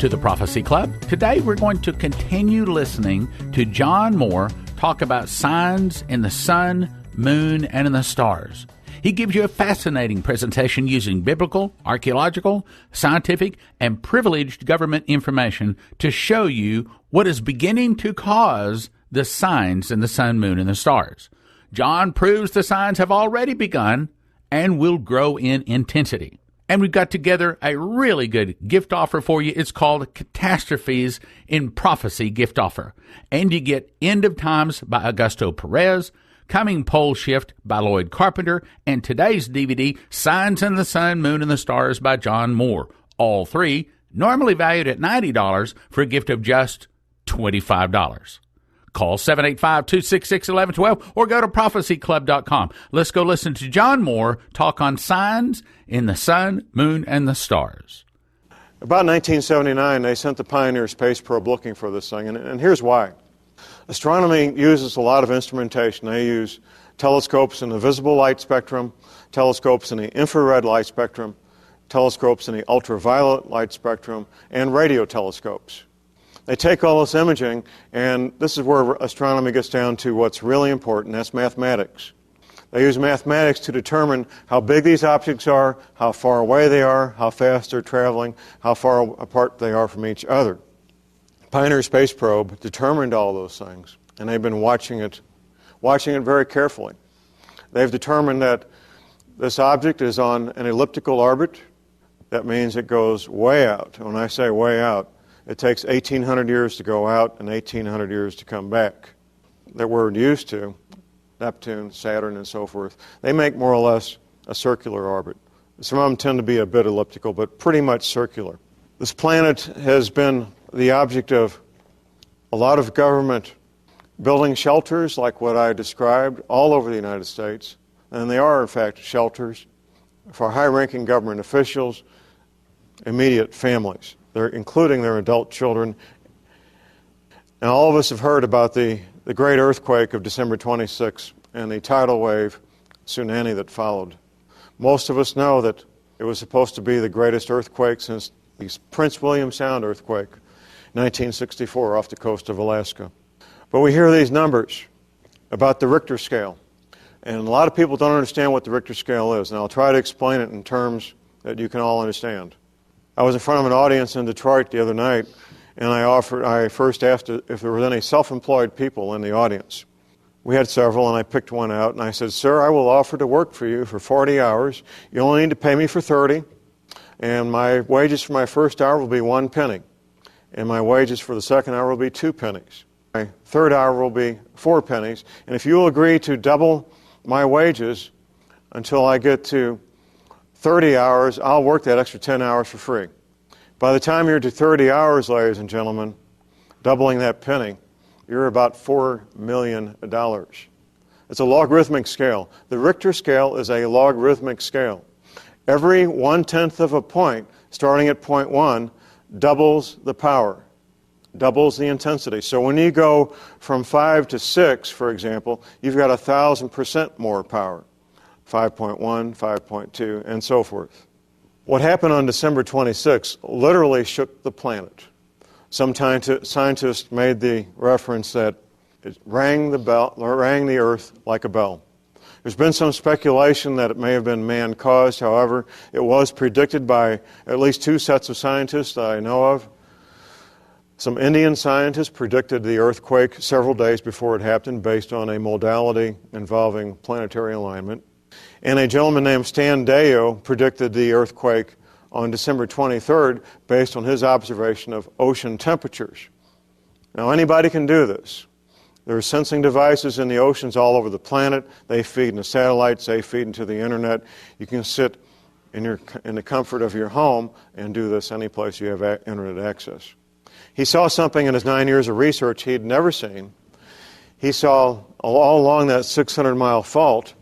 to the Prophecy Club. Today we're going to continue listening to John Moore talk about signs in the sun, moon, and in the stars. He gives you a fascinating presentation using biblical, archaeological, scientific, and privileged government information to show you what is beginning to cause the signs in the sun, moon, and the stars. John proves the signs have already begun and will grow in intensity. And we've got together a really good gift offer for you. It's called Catastrophes in Prophecy Gift Offer. And you get End of Times by Augusto Perez, Coming Pole Shift by Lloyd Carpenter, and today's DVD, Signs in the Sun, Moon, and the Stars by John Moore. All three normally valued at $90 for a gift of just $25. Call 785-266-1112 or go to prophecyclub.com. Let's go listen to John Moore talk on signs in the sun, moon, and the stars. About 1979, they sent the Pioneer space probe looking for this thing, and here's why. Astronomy uses a lot of instrumentation. They use telescopes in the visible light spectrum, telescopes in the infrared light spectrum, telescopes in the ultraviolet light spectrum, and radio telescopes. They take all this imaging, and this is where astronomy gets down to what's really important, that's mathematics. They use mathematics to determine how big these objects are, how far away they are, how fast they're traveling, how far apart they are from each other. Pioneer space probe determined all those things, and they've been watching it very carefully. They've determined that this object is on an elliptical orbit. That means it goes way out. When I say way out, it takes 1,800 years to go out and 1,800 years to come back. That we're used to, Neptune, Saturn, and so forth, they make more or less a circular orbit. Some of them tend to be a bit elliptical, but pretty much circular. This planet has been the object of a lot of government building shelters, like what I described, all over the United States. And they are, in fact, shelters for high-ranking government officials, immediate families. They're including their adult children. Now, all of us have heard about the great earthquake of December 26 and the tidal wave tsunami that followed. Most of us know that it was supposed to be the greatest earthquake since the Prince William Sound earthquake, 1964, off the coast of Alaska. But we hear these numbers about the Richter scale, and a lot of people don't understand what the Richter scale is, and I'll try to explain it in terms that you can all understand. I was in front of an audience in Detroit the other night, and I first asked if there were any self-employed people in the audience. We had several, and I picked one out, and I said, "Sir, I will offer to work for you for 40 hours. You only need to pay me for 30, and my wages for my first hour will be 1 penny, and my wages for the second hour will be 2 pennies. My third hour will be 4 pennies, and if you will agree to double my wages until I get to 30 hours, I'll work that extra 10 hours for free." By the time you're to 30 hours, ladies and gentlemen, doubling that penny, you're about $4 million. It's a logarithmic scale. The Richter scale is a logarithmic scale. Every 1/10 of a point, starting at point 1, doubles the power, doubles the intensity. So when you go from 5 to 6, for example, you've got 1,000% more power. 5.1, 5.2, and so forth. What happened on December 26 literally shook the planet. Some scientists made the reference that it rang the earth like a bell. There's been some speculation that it may have been man-caused. However, it was predicted by at least 2 sets of scientists that I know of. Some Indian scientists predicted the earthquake several days before it happened based on a modality involving planetary alignment. And a gentleman named Stan Deyo predicted the earthquake on December 23rd based on his observation of ocean temperatures. Now, anybody can do this. There are sensing devices in the oceans all over the planet. They feed into satellites. They feed into the internet. You can sit in the comfort of your home and do this any place you have internet access. He saw something in his 9 years of research he'd never seen. He saw all along that 600-mile fault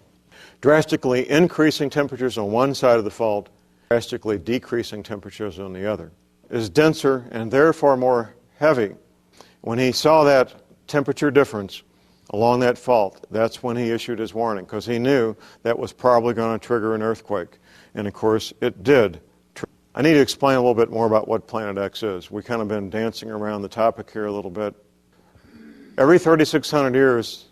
drastically increasing temperatures on one side of the fault, drastically decreasing temperatures on the other. It is denser and therefore more heavy. When he saw that temperature difference along that fault, that's when he issued his warning, because he knew that was probably going to trigger an earthquake. And of course, it did. I need to explain a little bit more about what Planet X is. We've kind of been dancing around the topic here a little bit. Every 3,600 years,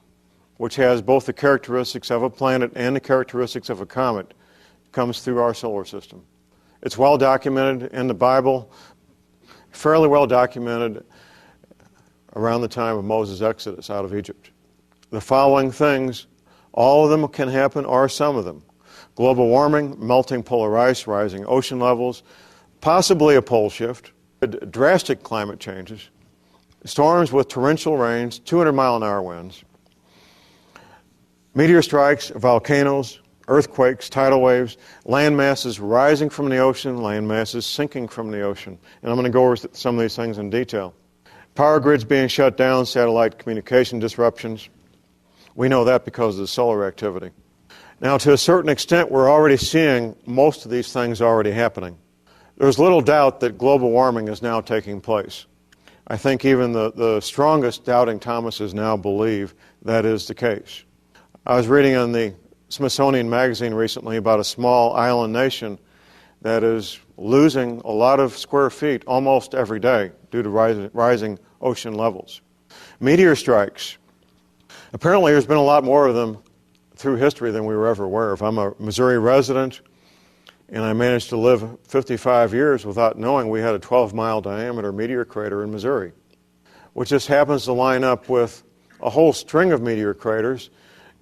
which has both the characteristics of a planet and the characteristics of a comet, comes through our solar system. It's well documented in the Bible, fairly well documented around the time of Moses' exodus out of Egypt. The following things, all of them can happen, or some of them. Global warming, melting polar ice, rising ocean levels, possibly a pole shift, drastic climate changes, storms with torrential rains, 200-mile-an-hour winds, meteor strikes, volcanoes, earthquakes, tidal waves, land masses rising from the ocean, land masses sinking from the ocean. And I'm going to go over some of these things in detail. Power grids being shut down, satellite communication disruptions. We know that because of the solar activity. Now, to a certain extent, we're already seeing most of these things already happening. There's little doubt that global warming is now taking place. I think even the strongest doubting Thomases now believe that is the case. I was reading in the Smithsonian Magazine recently about a small island nation that is losing a lot of square feet almost every day due to rising ocean levels. Meteor strikes. Apparently there's been a lot more of them through history than we were ever aware of. I'm a Missouri resident, and I managed to live 55 years without knowing we had a 12-mile diameter meteor crater in Missouri, which just happens to line up with a whole string of meteor craters.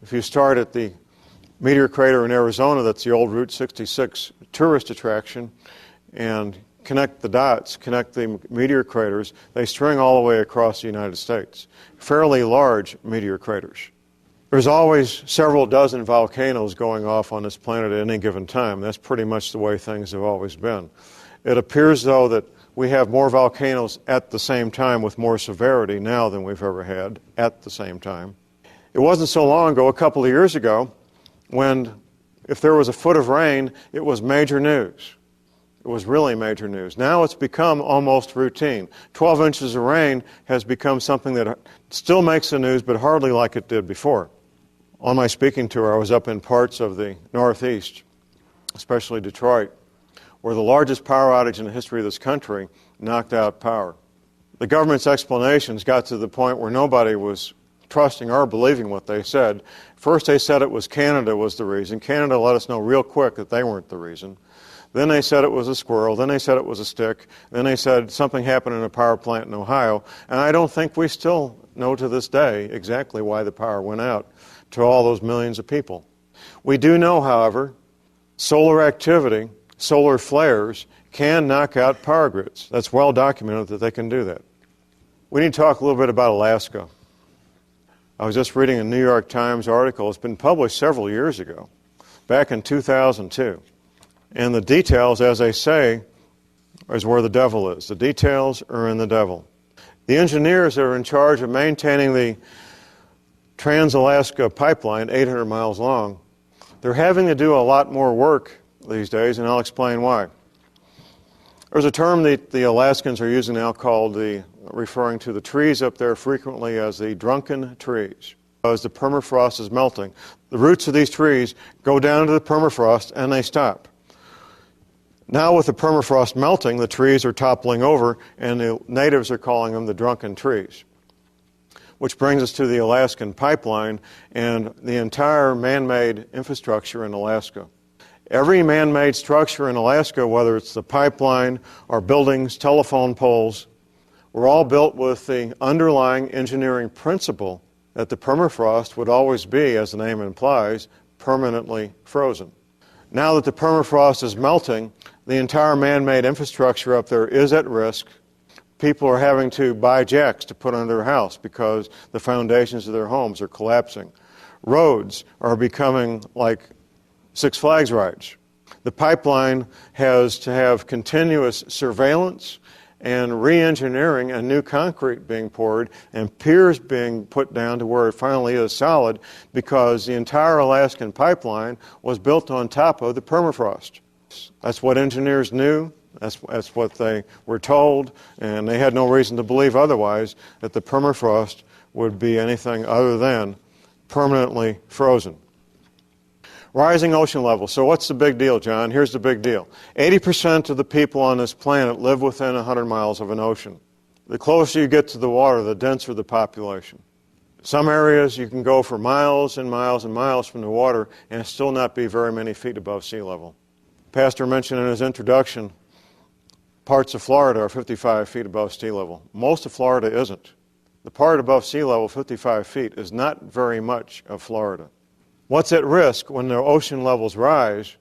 If you start at the meteor crater in Arizona, that's the old Route 66 tourist attraction, and connect the dots, connect the meteor craters, they string all the way across the United States. Fairly large meteor craters. There's always several dozen volcanoes going off on this planet at any given time. That's pretty much the way things have always been. It appears, though, that we have more volcanoes at the same time with more severity now than we've ever had at the same time. It wasn't so long ago, a couple of years ago, when if there was a foot of rain, it was major news. It was really major news. Now it's become almost routine. 12 inches of rain has become something that still makes the news, but hardly like it did before. On my speaking tour, I was up in parts of the Northeast, especially Detroit, where the largest power outage in the history of this country knocked out power. The government's explanations got to the point where nobody was trusting or believing what they said. First they said it was Canada was the reason. Canada let us know real quick that they weren't the reason. Then they said it was a squirrel. Then they said it was a stick. Then they said something happened in a power plant in Ohio. And I don't think we still know to this day exactly why the power went out to all those millions of people. We do know, however, solar activity, solar flares, can knock out power grids. That's well documented that they can do that. We need to talk a little bit about Alaska. I was just reading a New York Times article. It's been published several years ago, back in 2002. And the details, as they say, is where the devil is. The details are in the devil. The engineers that are in charge of maintaining the Trans-Alaska pipeline, 800 miles long, they're having to do a lot more work these days, and I'll explain why. There's a term that the Alaskans are using now called referring to the trees up there frequently as the drunken trees. As the permafrost is melting, the roots of these trees go down to the permafrost and they stop. Now with the permafrost melting, the trees are toppling over, and the natives are calling them the drunken trees. Which brings us to the Alaskan pipeline and the entire man-made infrastructure in Alaska. Every man-made structure in Alaska, whether it's the pipeline or buildings, telephone poles, were all built with the underlying engineering principle that the permafrost would always be, as the name implies, permanently frozen. Now that the permafrost is melting, the entire man-made infrastructure up there is at risk. People are having to buy jacks to put under their house because the foundations of their homes are collapsing. Roads are becoming like Six Flags rides. The pipeline has to have continuous surveillance and re-engineering and new concrete being poured and piers being put down to where it finally is solid because the entire Alaskan pipeline was built on top of the permafrost. That's what engineers knew. That's what they were told, and they had no reason to believe otherwise, that the permafrost would be anything other than permanently frozen. Rising ocean levels. So what's the big deal, John? Here's the big deal. 80% of the people on this planet live within 100 miles of an ocean. The closer you get to the water, the denser the population. Some areas you can go for miles and miles and miles from the water and still not be very many feet above sea level. Pastor mentioned in his introduction, parts of Florida are 55 feet above sea level. Most of Florida isn't. The part above sea level, 55 feet, is not very much of Florida. What's at risk when the ocean levels rise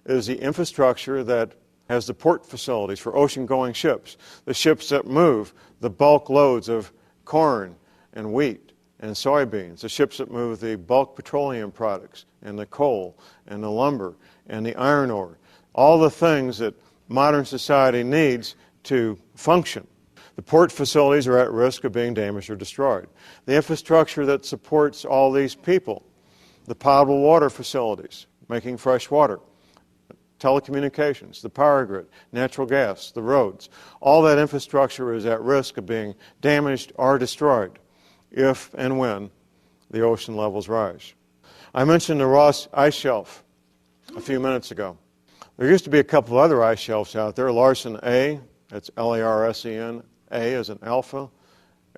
is the infrastructure that has the port facilities for ocean-going ships, the ships that move the bulk loads of corn and wheat and soybeans, the ships that move the bulk petroleum products and the coal and the lumber and the iron ore, all the things that modern society needs to function. The port facilities are at risk of being damaged or destroyed. The infrastructure that supports all these people, the potable water facilities, making fresh water, telecommunications, the power grid, natural gas, the roads, all that infrastructure is at risk of being damaged or destroyed if and when the ocean levels rise. I mentioned the Ross Ice Shelf a few minutes ago. There used to be a couple of other ice shelves out there. Larsen A, that's Larsen, A as in Alpha,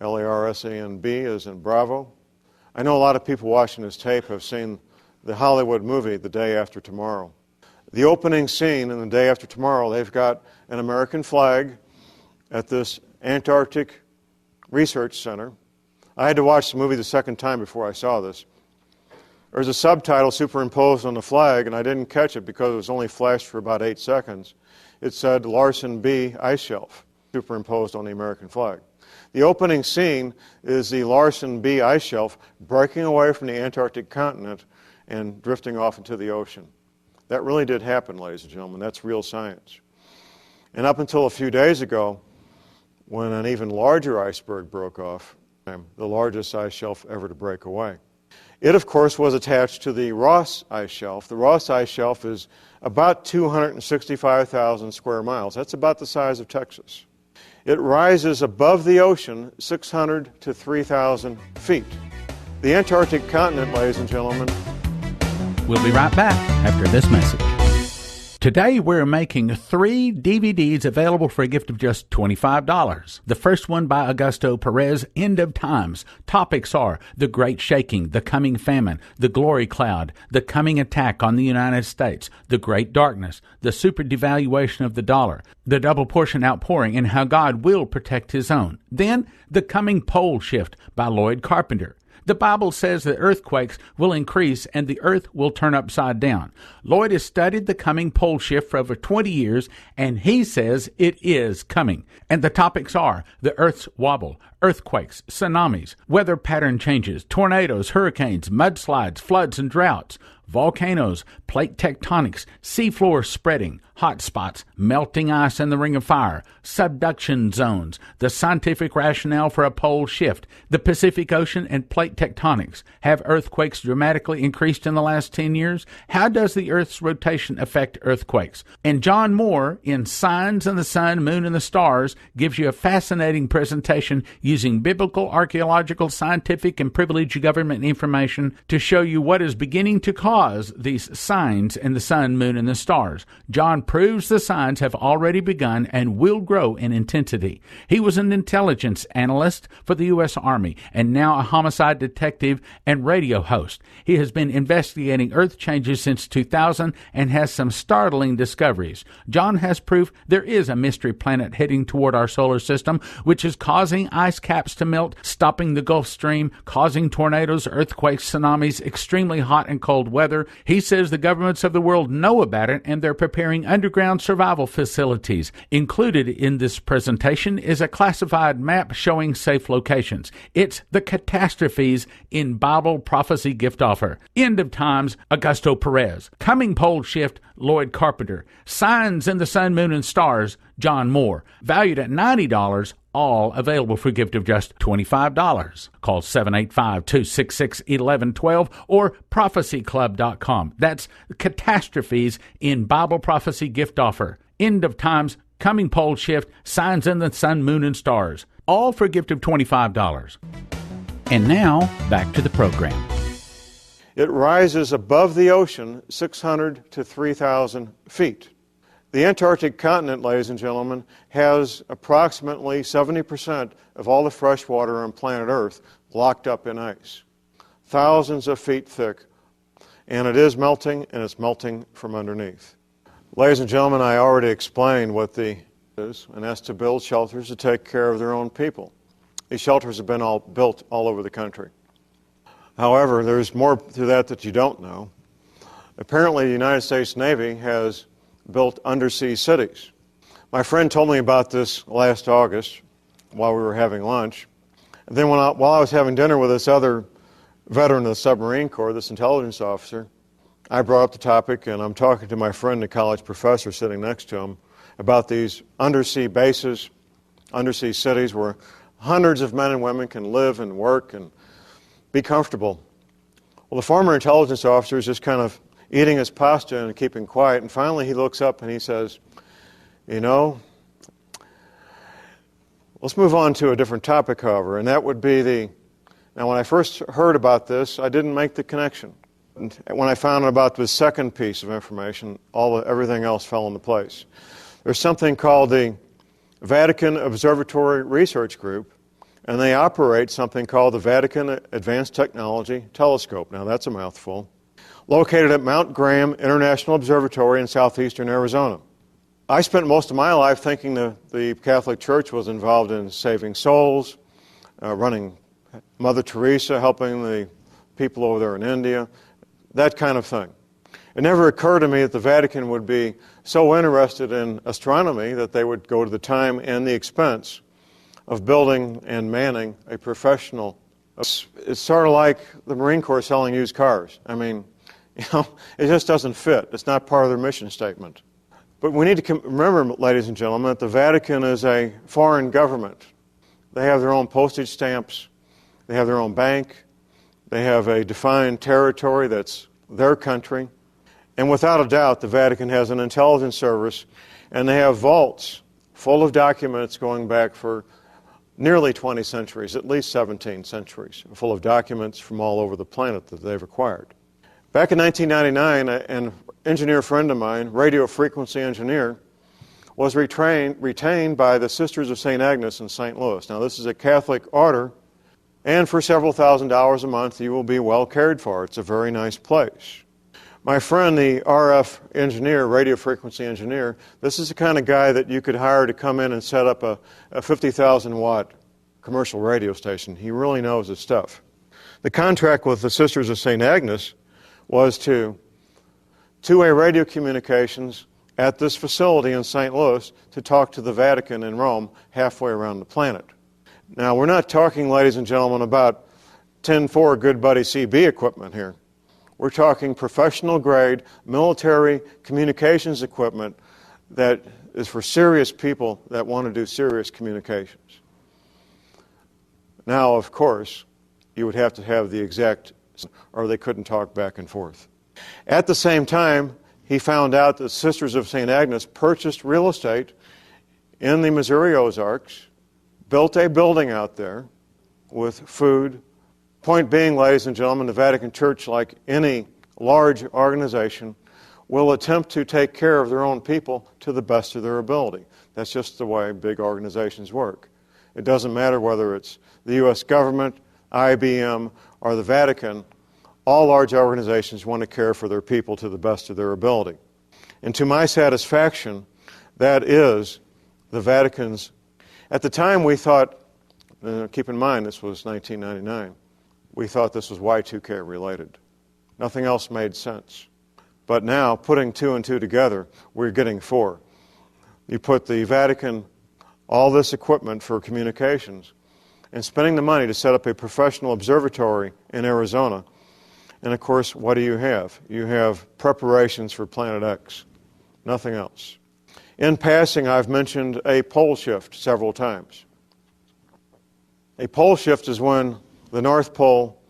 Larsen B as in Bravo. I know a lot of people watching this tape have seen the Hollywood movie, The Day After Tomorrow. The opening scene in The Day After Tomorrow, they've got an American flag at this Antarctic Research Center. I had to watch the movie the second time before I saw this. There's a subtitle superimposed on the flag, and I didn't catch it because it was only flashed for about 8 seconds. It said Larsen B Ice Shelf, superimposed on the American flag. The opening scene is the Larsen B Ice Shelf breaking away from the Antarctic continent and drifting off into the ocean. That really did happen, ladies and gentlemen. That's real science. And up until a few days ago, when an even larger iceberg broke off, the largest ice shelf ever to break away. It, of course, was attached to the Ross Ice Shelf. The Ross Ice Shelf is about 265,000 square miles. That's about the size of Texas. It rises above the ocean 600 to 3,000 feet. The Antarctic continent, ladies and gentlemen. We'll be right back after this message. Today, we're making 3 DVDs available for a gift of just $25. The first one by Augusto Perez, End of Times. Topics are the Great Shaking, the Coming Famine, the Glory Cloud, the Coming Attack on the United States, the Great Darkness, the Super Devaluation of the Dollar, the Double Portion Outpouring, and How God Will Protect His Own. Then, The Coming Pole Shift by Lloyd Carpenter. The Bible says that earthquakes will increase and the earth will turn upside down. Lloyd has studied the coming pole shift for over 20 years, and he says it is coming. And the topics are the earth's wobble, earthquakes, tsunamis, weather pattern changes, tornadoes, hurricanes, mudslides, floods and droughts, volcanoes, plate tectonics, seafloor spreading, hot spots, melting ice in the ring of fire, subduction zones, the scientific rationale for a pole shift, the Pacific Ocean and plate tectonics. Have earthquakes dramatically increased in the last 10 years? How does the Earth's rotation affect earthquakes? And John Moore, in Signs in the Sun, Moon, and the Stars, gives you a fascinating presentation using biblical, archaeological, scientific, and privileged government information to show you what is beginning to cause these signs in the sun, moon, and the stars. John proves the signs have already begun and will grow in intensity. He was an intelligence analyst for the U.S. Army and now a homicide detective and radio host. He has been investigating Earth changes since 2000 and has some startling discoveries. John has proof there is a mystery planet heading toward our solar system, which is causing ice caps to melt, stopping the Gulf Stream, causing tornadoes, earthquakes, tsunamis, extremely hot and cold weather. He says the governments of the world know about it and they're preparing underground survival facilities. Included in this presentation is a classified map showing safe locations. It's the catastrophes in Bible prophecy gift offer. End of Times, Augusto Perez. Coming pole shift, Lloyd Carpenter. Signs in the Sun, Moon, and Stars, John Moore. Valued at $90, all available for a gift of just $25. Call 785-266-1112 or prophecyclub.com. That's Catastrophes in Bible Prophecy Gift Offer. End of Times, Coming Pole Shift, Signs in the Sun, Moon, and Stars. All for a gift of $25. And now, back to the program. It rises above the ocean 600 to 3,000 feet. The Antarctic continent, ladies and gentlemen, has approximately 70% of all the fresh water on planet Earth locked up in ice, thousands of feet thick, and it is melting, and it's melting from underneath. Ladies and gentlemen, I already explained what the is, and that's to build shelters to take care of their own people. These shelters have been all built all over the country. However, there's more to that you don't know. Apparently, the United States Navy has built undersea cities. My friend told me about this last August while we were having lunch. And then while I was having dinner with this other veteran of the submarine corps, this intelligence officer, I brought up the topic, and I'm talking to my friend, the college professor sitting next to him, about these undersea bases, undersea cities where hundreds of men and women can live and work and be comfortable. Well, the former intelligence officer is just kind of eating his pasta and keeping quiet, and finally he looks up and he says, you know, let's move on to a different topic, however, and that would be now when I first heard about this, I didn't make the connection. And when I found out about the second piece of information, everything else fell into place. There's something called the Vatican Observatory Research Group, and they operate something called the Vatican Advanced Technology Telescope. Now that's a mouthful. Located at Mount Graham International Observatory in southeastern Arizona. I spent most of my life thinking the Catholic Church was involved in saving souls, running Mother Teresa, helping the people over there in India, that kind of thing. It never occurred to me that the Vatican would be so interested in astronomy that they would go to the time and the expense of building and manning a professional. It's sort of like the Marine Corps selling used cars. I mean, you know, it just doesn't fit. It's not part of their mission statement. But we need to remember, ladies and gentlemen, that the Vatican is a foreign government. They have their own postage stamps. They have their own bank. They have a defined territory that's their country. And without a doubt, the Vatican has an intelligence service, and they have vaults full of documents going back for nearly 20 centuries, at least 17 centuries, full of documents from all over the planet that they've acquired. Back in 1999, an engineer friend of mine, radio frequency engineer, was retained by the Sisters of St. Agnes in St. Louis. Now, this is a Catholic order, and for several $1,000s a month, you will be well cared for. It's a very nice place. My friend, the RF engineer, radio frequency engineer, this is the kind of guy that you could hire to come in and set up a 50,000-watt commercial radio station. He really knows his stuff. The contract with the Sisters of St. Agnes was to two-way radio communications at this facility in St. Louis to talk to the Vatican in Rome halfway around the planet. Now, we're not talking, ladies and gentlemen, about 10-4 Good Buddy CB equipment here. We're talking professional-grade military communications equipment that is for serious people that want to do serious communications. Now, of course, you would have to have the exact, or they couldn't talk back and forth. At the same time, he found out that Sisters of St. Agnes purchased real estate in the Missouri Ozarks, built a building out there with food. Point being, ladies and gentlemen, the Vatican Church, like any large organization, will attempt to take care of their own people to the best of their ability. That's just the way big organizations work. It doesn't matter whether it's the U.S. government, IBM, or the Vatican. All large organizations want to care for their people to the best of their ability. And to my satisfaction, that is the Vatican's. At the time we thought, keep in mind this was 1999, we thought this was Y2K related. Nothing else made sense. But now, putting two and two together, we're getting four. You put the Vatican, all this equipment for communications, and spending the money to set up a professional observatory in Arizona. And of course, what do you have? You have preparations for Planet X. Nothing else. In passing, I've mentioned a pole shift several times. A pole shift is when the North Pole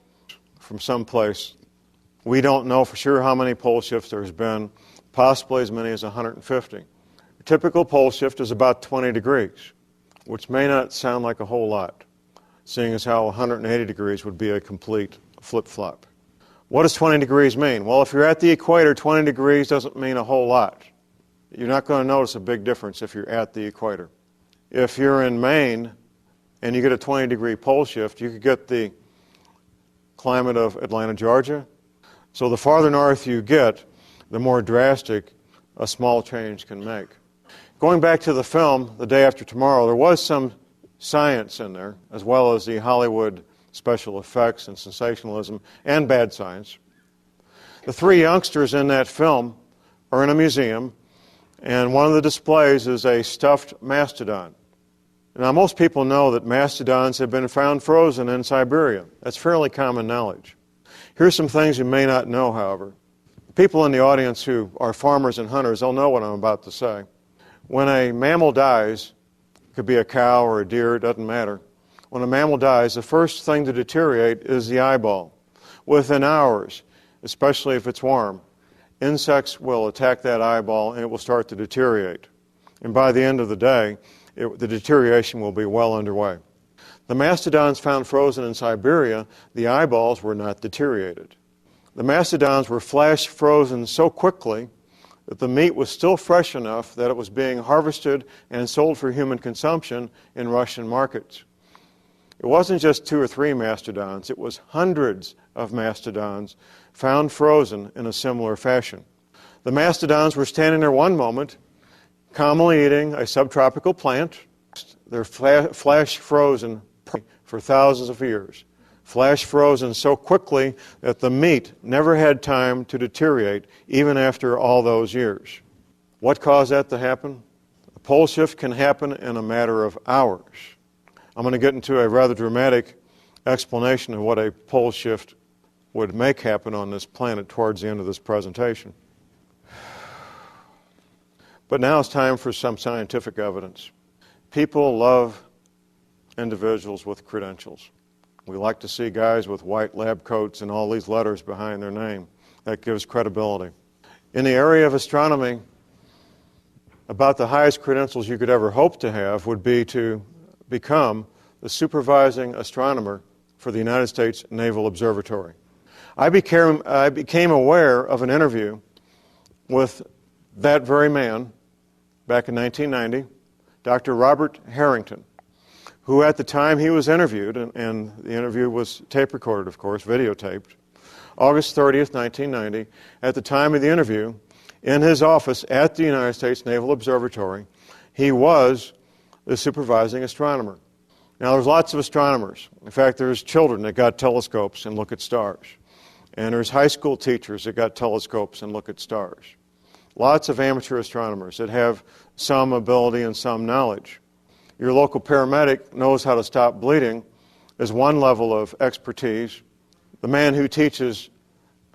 from someplace, we don't know for sure how many pole shifts there's been, possibly as many as 150. A typical pole shift is about 20 degrees, which may not sound like a whole lot, seeing as how 180 degrees would be a complete flip-flop. What does 20 degrees mean? Well, if you're at the equator, 20 degrees doesn't mean a whole lot. You're not going to notice a big difference if you're at the equator. If you're in Maine and you get a 20-degree pole shift, you could get the climate of Atlanta, Georgia. So the farther north you get, the more drastic a small change can make. Going back to the film, The Day After Tomorrow, there was some science in there, as well as the Hollywood special effects and sensationalism and bad science. The three youngsters in that film are in a museum, and one of the displays is a stuffed mastodon. Now, most people know that mastodons have been found frozen in Siberia. That's fairly common knowledge. Here's some things you may not know, however. People in the audience who are farmers and hunters, they'll know what I'm about to say. When a mammal dies, it could be a cow or a deer, it doesn't matter. When a mammal dies, the first thing to deteriorate is the eyeball. Within hours, especially if it's warm, insects will attack that eyeball and it will start to deteriorate. And by the end of the day, the deterioration will be well underway. The mastodons found frozen in Siberia, the eyeballs were not deteriorated. The mastodons were flash frozen so quickly that the meat was still fresh enough that it was being harvested and sold for human consumption in Russian markets. It wasn't just 2 or 3 mastodons, it was hundreds of mastodons found frozen in a similar fashion. The mastodons were standing there one moment, calmly eating a subtropical plant. They're flash frozen for thousands of years. Flash frozen so quickly that the meat never had time to deteriorate, even after all those years. What caused that to happen? A pole shift can happen in a matter of hours. I'm going to get into a rather dramatic explanation of what a pole shift would make happen on this planet towards the end of this presentation. But now it's time for some scientific evidence. People love individuals with credentials. We like to see guys with white lab coats and all these letters behind their name. That gives credibility. In the area of astronomy, about the highest credentials you could ever hope to have would be to become the supervising astronomer for the United States Naval Observatory. I became aware of an interview with that very man back in 1990, Dr. Robert Harrington, who at the time he was interviewed, and the interview was tape recorded, of course, videotaped, August 30th, 1990, at the time of the interview, in his office at the United States Naval Observatory, he was the supervising astronomer. Now, there's lots of astronomers. In fact, there's children that got telescopes and look at stars. And there's high school teachers that got telescopes and look at stars. Lots of amateur astronomers that have some ability and some knowledge. Your local paramedic knows how to stop bleeding is one level of expertise. The man who teaches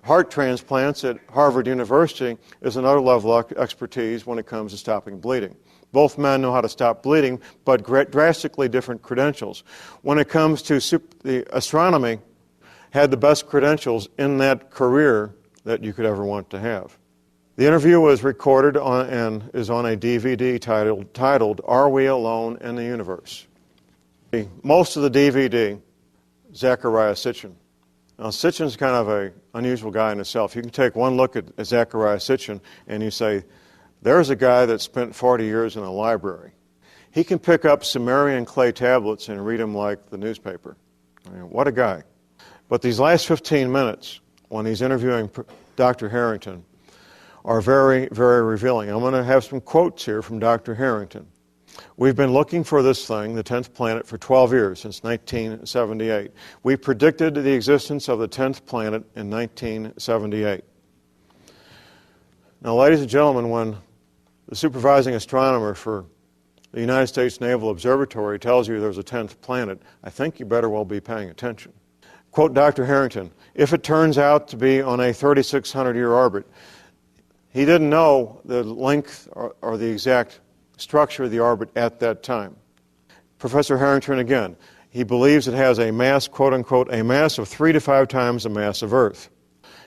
heart transplants at Harvard University is another level of expertise when it comes to stopping bleeding. Both men know how to stop bleeding, but drastically different credentials. When it comes to the astronomy, had the best credentials in that career that you could ever want to have. The interview was recorded and is on a DVD titled Are We Alone in the Universe? Most of the DVD, Zecharia Sitchin. Now, Sitchin's kind of an unusual guy in himself. You can take one look at Zecharia Sitchin and you say, there's a guy that spent 40 years in a library. He can pick up Sumerian clay tablets and read them like the newspaper. I mean, what a guy. But these last 15 minutes, when he's interviewing Dr. Harrington, are very, very revealing. I'm going to have some quotes here from Dr. Harrington. We've been looking for this thing, the 10th planet, for 12 years, since 1978. We predicted the existence of the 10th planet in 1978. Now, ladies and gentlemen, when the supervising astronomer for the United States Naval Observatory tells you there's a 10th planet, I think you better well be paying attention. Quote Dr. Harrington, if it turns out to be on a 3,600-year orbit, he didn't know the length or the exact structure of the orbit at that time. Professor Harrington, again, he believes it has a mass, quote-unquote, a mass of 3 to 5 times the mass of Earth.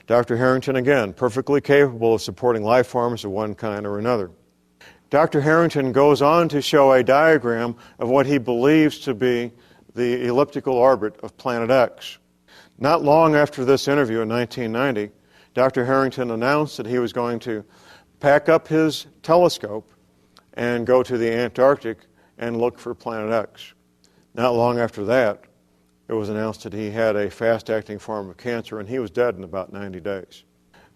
Dr. Harrington, again, perfectly capable of supporting life forms of one kind or another. Dr. Harrington goes on to show a diagram of what he believes to be the elliptical orbit of planet X. Not long after this interview in 1990, Dr. Harrington announced that he was going to pack up his telescope and go to the Antarctic and look for Planet X. Not long after that, it was announced that he had a fast-acting form of cancer, and he was dead in about 90 days.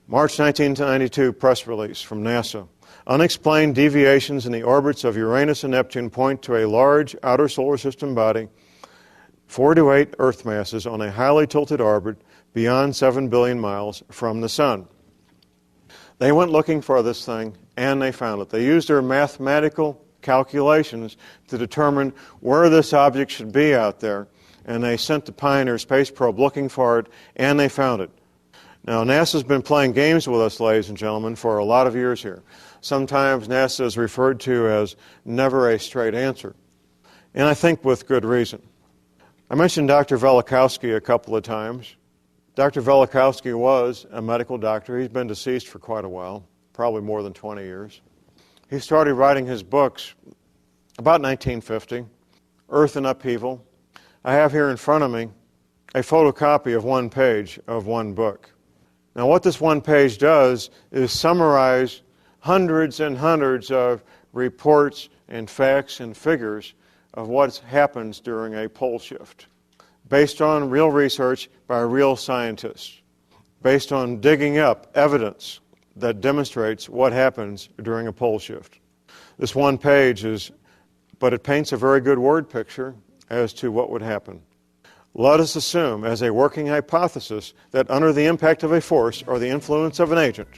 March 1992 press release from NASA. Unexplained deviations in the orbits of Uranus and Neptune point to a large outer solar system body, 4 to 8 Earth masses on a highly tilted orbit beyond 7 billion miles from the Sun. They went looking for this thing, and they found it. They used their mathematical calculations to determine where this object should be out there, and they sent the Pioneer space probe looking for it, and they found it. Now, NASA's been playing games with us, ladies and gentlemen, for a lot of years here. Sometimes NASA is referred to as never a straight answer, and I think with good reason. I mentioned Dr. Velikovsky a couple of times. Dr. Velikovsky was a medical doctor. He's been deceased for quite a while, probably more than 20 years. He started writing his books about 1950, Earth in Upheaval. I have here in front of me a photocopy of one page of one book. Now, what this one page does is summarize hundreds and hundreds of reports and facts and figures of what happens during a pole shift, based on real research by real scientists, based on digging up evidence that demonstrates what happens during a pole shift. This one page but it paints a very good word picture as to what would happen. Let us assume, as a working hypothesis, that under the impact of a force or the influence of an agent,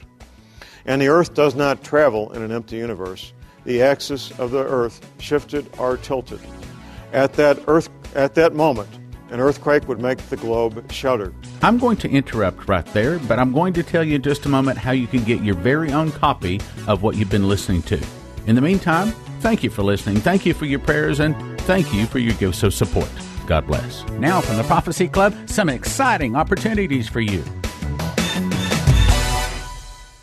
and the Earth does not travel in an empty universe, the axis of the Earth shifted or tilted. At that moment, an earthquake would make the globe shudder. I'm going to interrupt right there, but I'm going to tell you in just a moment how you can get your very own copy of what you've been listening to. In the meantime, thank you for listening, thank you for your prayers, and thank you for your gifts of support. God bless. Now from the Prophecy Club, some exciting opportunities for you.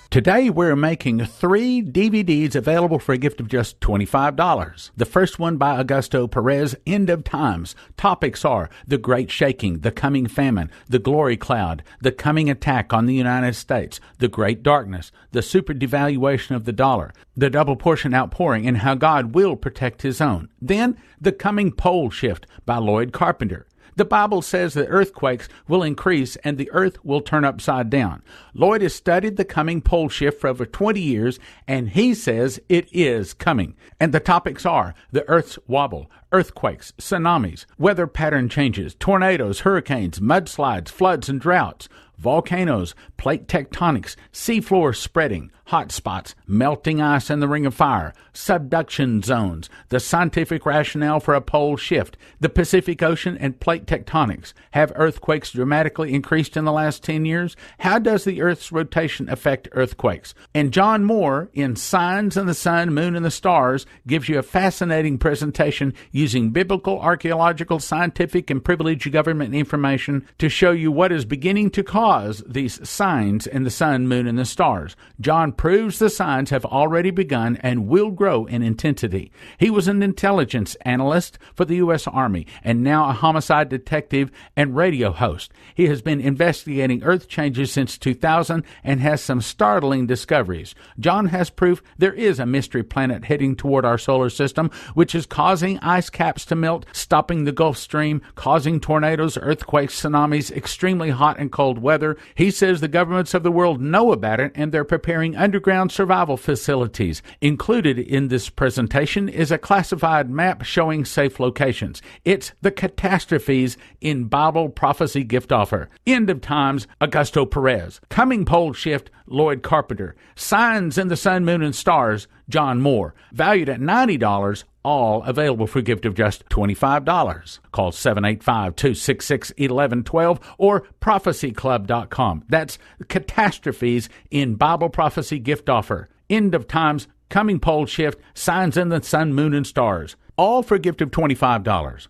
Today, we're making 3 DVDs available for a gift of just $25. The first one by Augusto Perez, End of Times. Topics are the Great Shaking, the Coming Famine, the Glory Cloud, the Coming Attack on the United States, the Great Darkness, the Super Devaluation of the Dollar, the Double Portion Outpouring, and how God will protect His own. Then, the Coming Pole Shift by Lloyd Carpenter. The Bible says that earthquakes will increase and the earth will turn upside down. Lloyd has studied the coming pole shift for over 20 years, and he says it is coming. And the topics are the earth's wobble, earthquakes, tsunamis, weather pattern changes, tornadoes, hurricanes, mudslides, floods and droughts, volcanoes, plate tectonics, seafloor spreading, hot spots, melting ice in the ring of fire, subduction zones, the scientific rationale for a pole shift, the Pacific Ocean and plate tectonics. Have earthquakes dramatically increased in the last 10 years? How does the Earth's rotation affect earthquakes? And John Moore, in Signs in the Sun, Moon, and the Stars, gives you a fascinating presentation using biblical, archaeological, scientific, and privileged government information to show you what is beginning to cause these signs in the sun, moon, and the stars. John proves the signs have already begun and will grow in intensity. He was an intelligence analyst for the U.S. Army and now a homicide detective and radio host. He has been investigating Earth changes since 2000 and has some startling discoveries. John has proof there is a mystery planet heading toward our solar system, which is causing ice caps to melt, stopping the Gulf Stream, causing tornadoes, earthquakes, tsunamis, extremely hot and cold weather. He says the governments of the world know about it and they're preparing underground survival facilities. Included in this presentation is a classified map showing safe locations. It's the catastrophes in Bible prophecy gift offer. End of Times, Augusto Perez. Coming pole shift, Lloyd Carpenter. Signs in the Sun, Moon, and Stars, John Moore. Valued at $90, all available for a gift of just $25. Call 785-266-1112 or prophecyclub.com. That's Catastrophes in Bible Prophecy Gift Offer. End of Times, Coming Pole Shift, Signs in the Sun, Moon, and Stars. All for a gift of $25.